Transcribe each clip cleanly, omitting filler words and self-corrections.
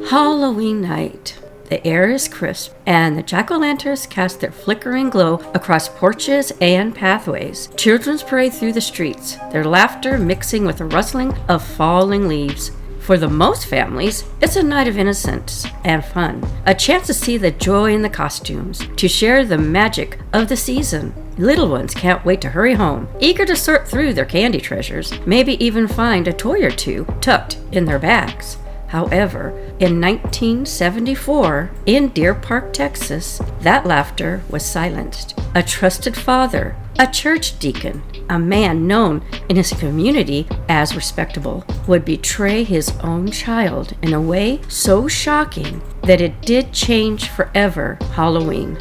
Halloween night. The air is crisp, and the jack-o'-lanterns cast their flickering glow across porches and pathways. Children parade through the streets, their laughter mixing with the rustling of falling leaves. For the most families, it's a night of innocence and fun, a chance to see the joy in the costumes, to share the magic of the season. Little ones can't wait to hurry home, eager to sort through their candy treasures, maybe even find a toy or two tucked in their bags. However, in 1974, in Deer Park, Texas, that laughter was silenced. A trusted father, a church deacon, a man known in his community as respectable, would betray his own child in a way so shocking that it did change forever Halloween.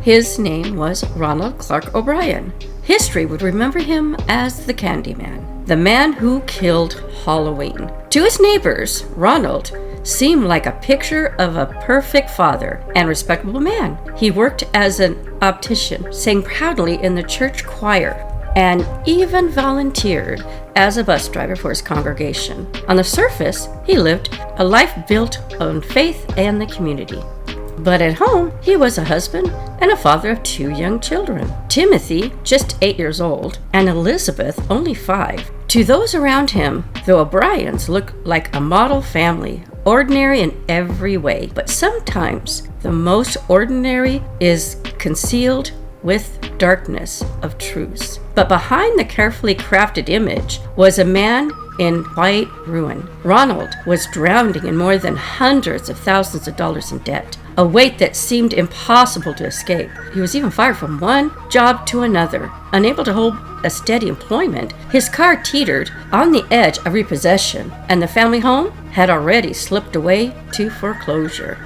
His name was Ronald Clark O'Bryan. History would remember him as the Candyman, the man who killed Halloween. To his neighbors, Ronald seemed like a picture of a perfect father and respectable man. He worked as an optician, sang proudly in the church choir, and even volunteered as a bus driver for his congregation. On the surface, he lived a life built on faith and the community. But at home, he was a husband and a father of 2 young children. Timothy, just 8 years old, and Elizabeth, only 5. To those around him, the O'Bryans looked like a model family, ordinary in every way. But sometimes the most ordinary is concealed with darkness of truths. But behind the carefully crafted image was a man in white ruin. Ronald was drowning in more than hundreds of thousands of dollars in debt, a weight that seemed impossible to escape. He was even fired from one job to another. Unable to hold a steady employment, his car teetered on the edge of repossession, and the family home had already slipped away to foreclosure.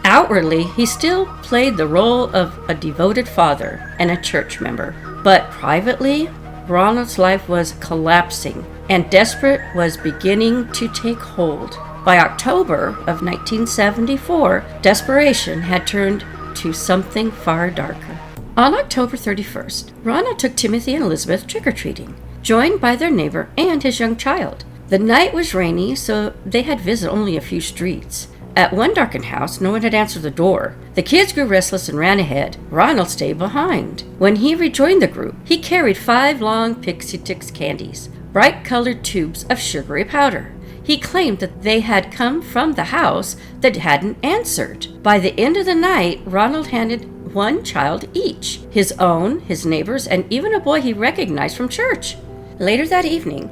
Outwardly, he still played the role of a devoted father and a church member, but privately, Ronald's life was collapsing, and desperate was beginning to take hold. By October of 1974, desperation had turned to something far darker. On October 31st, Ronald took Timothy and Elizabeth trick-or-treating, joined by their neighbor and his young child. The night was rainy, so they had visited only a few streets. At one darkened house, no one had answered the door. The kids grew restless and ran ahead. Ronald stayed behind. When he rejoined the group, he carried 5 long Pixie Stix candies, bright-colored tubes of sugary powder. He claimed that they had come from the house that hadn't answered. By the end of the night, Ronald handed 1 child each, his own, his neighbor's, and even a boy he recognized from church. Later that evening,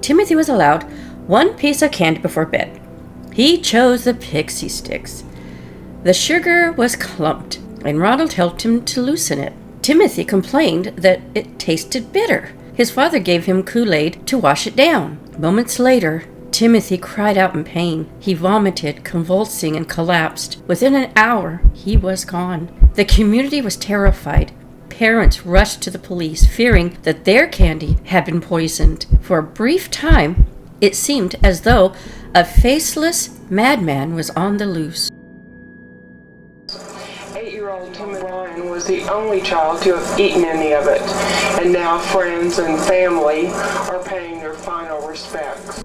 Timothy was allowed 1 piece of candy before bed. He chose the Pixie Stix. The sugar was clumped, and Ronald helped him to loosen it. Timothy complained that it tasted bitter. His father gave him Kool-Aid to wash it down. Moments later, Timothy cried out in pain. He vomited, convulsing, and collapsed. Within an hour, he was gone. The community was terrified. Parents rushed to the police, fearing that their candy had been poisoned. For a brief time, it seemed as though a faceless madman was on the loose. 8-year-old Tim O'Bryan was the only child to have eaten any of it, and now friends and family are paying their final respects.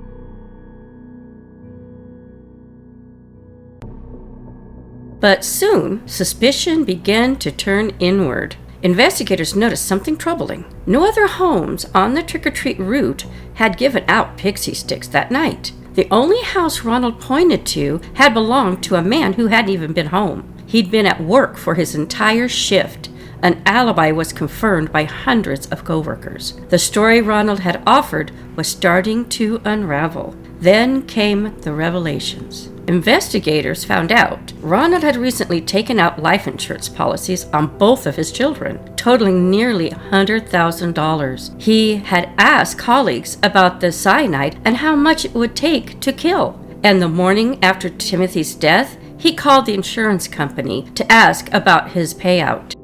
But soon, suspicion began to turn inward. Investigators noticed something troubling. No other homes on the trick-or-treat route had given out Pixie Stix that night. The only house Ronald pointed to had belonged to a man who hadn't even been home. He'd been at work for his entire shift. An alibi was confirmed by hundreds of co-workers. The story Ronald had offered was starting to unravel. Then came the revelations. Investigators found out Ronald had recently taken out life insurance policies on both of his children, totaling nearly $100,000. He had asked colleagues about the cyanide and how much it would take to kill. And the morning after Timothy's death, he called the insurance company to ask about his payout.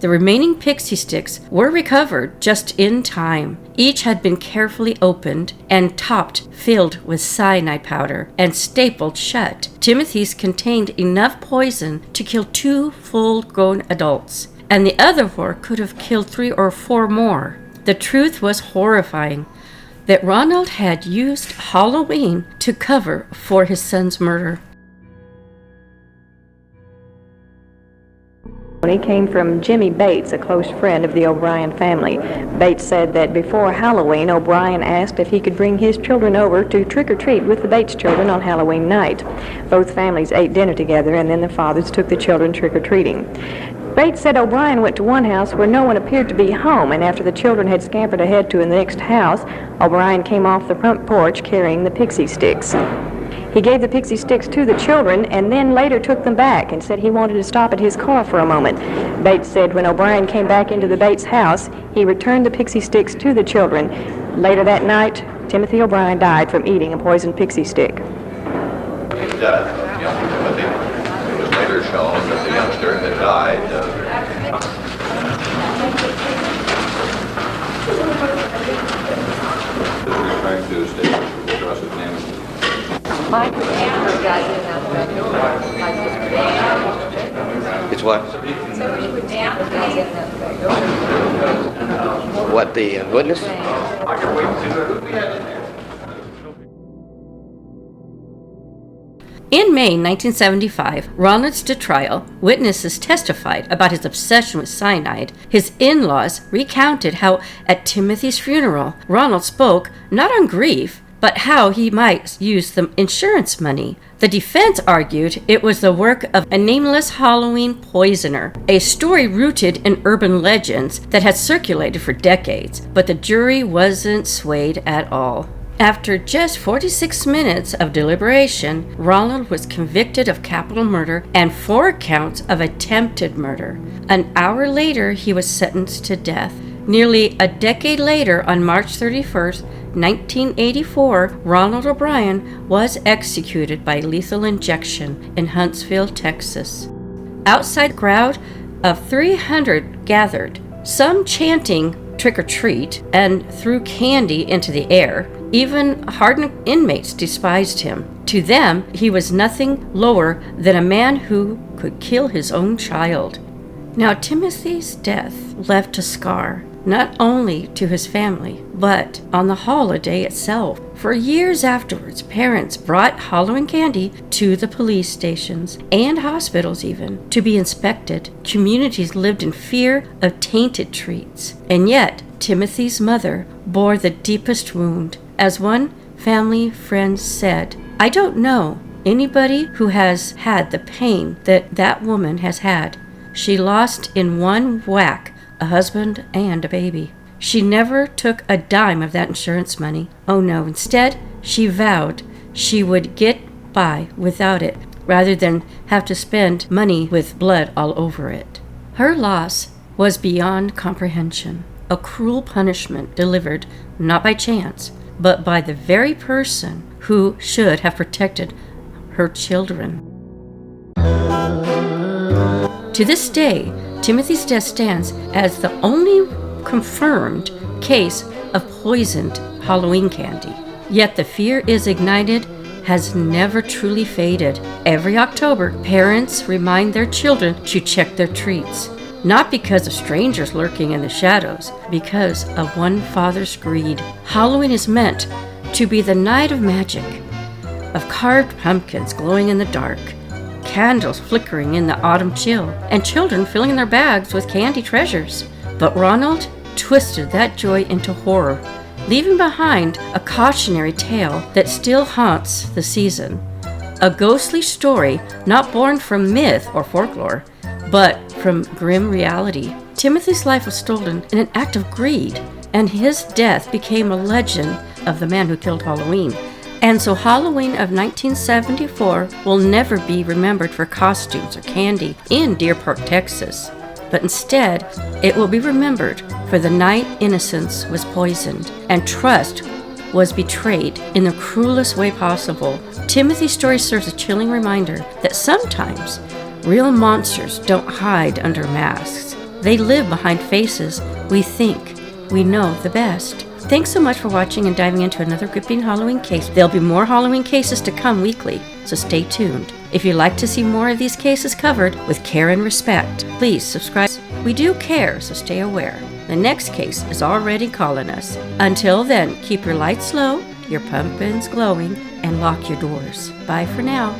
The remaining pixie sticks were recovered just in time. Each had been carefully opened and topped, filled with cyanide powder, and stapled shut. Timothy's contained enough poison to kill 2 full-grown adults, and the other 4 could have killed 3 or 4 more. The truth was horrifying, that Ronald had used Halloween to cover for his son's murder. He came from Jimmy Bates, a close friend of the O'Bryan family. Bates said that before Halloween, O'Bryan asked if he could bring his children over to trick-or-treat with the Bates children on Halloween night. Both families ate dinner together, and then the fathers took the children trick-or-treating. Bates said O'Bryan went to one house where no one appeared to be home, and after the children had scampered ahead to the next house, O'Bryan came off the front porch carrying the pixie sticks. He gave the pixie sticks to the children and then later took them back and said he wanted to stop at his car for a moment. Bates said when O'Bryan came back into the Bates house, he returned the pixie sticks to the children. Later that night, Timothy O'Bryan died from eating a poisoned pixie stick. His death of young Timothy, it was later shown that the youngster had died referring to statements with the rest of his name. It's what? What, the witness? In May 1975, Ronald stood trial. Witnesses testified about his obsession with cyanide. His in-laws recounted how at Timothy's funeral, Ronald spoke not on grief, but how he might use the insurance money. The defense argued it was the work of a nameless Halloween poisoner, a story rooted in urban legends that had circulated for decades, but the jury wasn't swayed at all. After just 46 minutes of deliberation, Ronald was convicted of capital murder and 4 counts of attempted murder. An hour later, he was sentenced to death. Nearly a decade later, on March 31st, 1984, Ronald O'Bryan was executed by lethal injection in Huntsville, Texas. Outside a crowd of 300 gathered, some chanting trick or treat and threw candy into the air. Even hardened inmates despised him. To them, he was nothing lower than a man who could kill his own child. Now, Timothy's death left a scar, not only to his family, but on the holiday itself. For years afterwards, parents brought Halloween candy to the police stations and hospitals even to be inspected. Communities lived in fear of tainted treats. And yet, Timothy's mother bore the deepest wound. As one family friend said, "I don't know anybody who has had the pain that that woman has had. She lost in one whack a husband and a baby. She never took a dime of that insurance money. Oh no, instead, she vowed she would get by without it, rather than have to spend money with blood all over it." Her loss was beyond comprehension, a cruel punishment delivered not by chance, but by the very person who should have protected her children. To this day, Timothy's death stands as the only confirmed case of poisoned Halloween candy. Yet the fear is ignited has never truly faded. Every October, parents remind their children to check their treats, not because of strangers lurking in the shadows, because of one father's greed. Halloween is meant to be the night of magic, of carved pumpkins glowing in the dark, candles flickering in the autumn chill, and children filling their bags with candy treasures. But Ronald twisted that joy into horror, leaving behind a cautionary tale that still haunts the season. A ghostly story not born from myth or folklore, but from grim reality. Timothy's life was stolen in an act of greed, and his death became a legend of the man who killed Halloween. And so Halloween of 1974 will never be remembered for costumes or candy in Deer Park, Texas. But instead, it will be remembered for the night innocence was poisoned and trust was betrayed in the cruelest way possible. Timothy's story serves a chilling reminder that sometimes real monsters don't hide under masks. They live behind faces we think we know the best. Thanks so much for watching and diving into another gripping Halloween case. There'll be more Halloween cases to come weekly, so stay tuned. If you'd like to see more of these cases covered with care and respect, please subscribe. We do care, so stay aware. The next case is already calling us. Until then, keep your lights low, your pumpkins glowing, and lock your doors. Bye for now.